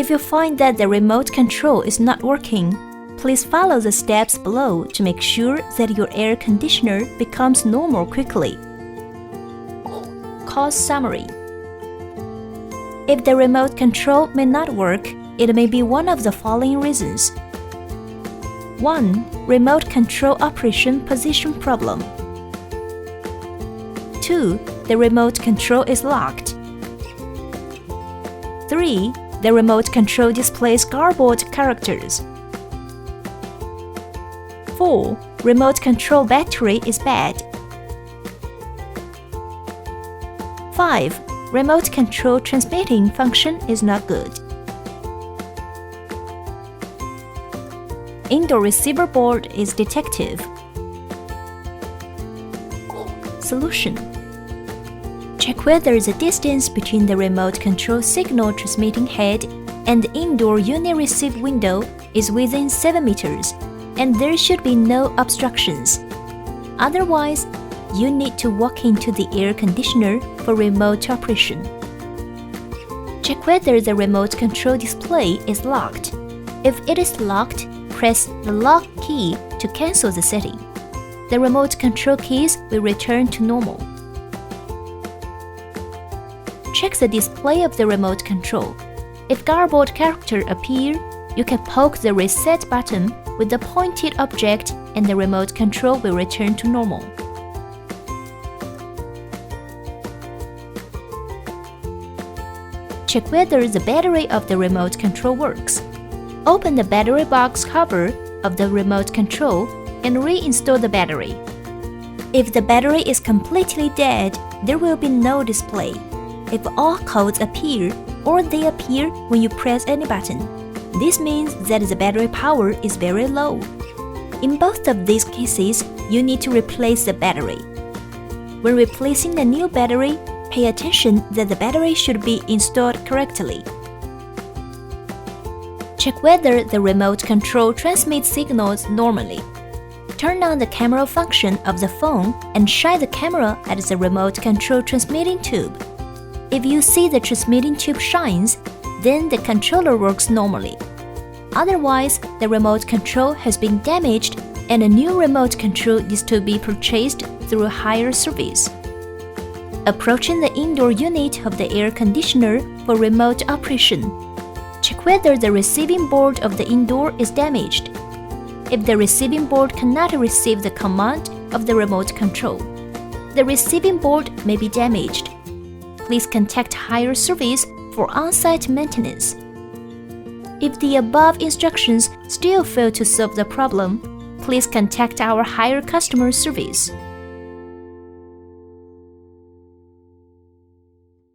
If you find that the remote control is not working, please follow the steps below to make sure that your air conditioner becomes normal quickly. Cause summary. If the remote control may not work, it may be one of the following reasons. 1. Remote control operation position problem. 2. The remote control is locked. 3. The remote control displays garbled characters. 4. Remote control battery is bad. 5. Remote control transmitting function is not good. Indoor receiver board is defective. Solution. Check whether the distance between the remote control signal transmitting head and the indoor unit receive window is within 7 meters, and there should be no obstructions. Otherwise, you need to walk into the air conditioner for remote operation. Check whether the remote control display is locked. If it is locked, press the lock key to cancel the setting. The remote control keys will return to normal. Check the display of the remote control. If garbled characters appear, you can poke the reset button with the pointed object and the remote control will return to normal. Check whether the battery of the remote control works. Open the battery box cover of the remote control and reinstall the battery. If the battery is completely dead, there will be no display. If all codes appear, or they appear when you press any button, this means that the battery power is very low. In both of these cases, you need to replace the battery. When replacing the new battery, pay attention that the battery should be installed correctly. Check whether the remote control transmits signals normally. Turn on the camera function of the phone and shine the camera at the remote control transmitting tube. If you see the transmitting tube shines, then the controller works normally. Otherwise, the remote control has been damaged and a new remote control is to be purchased through a higher service. Approaching the indoor unit of the air conditioner for remote operation. Check whether the receiving board of the indoor is damaged. If the receiving board cannot receive the command of the remote control, the receiving board may be damaged. Please contact higher service for on-site maintenance. If the above instructions still fail to solve the problem, please contact our higher customer service.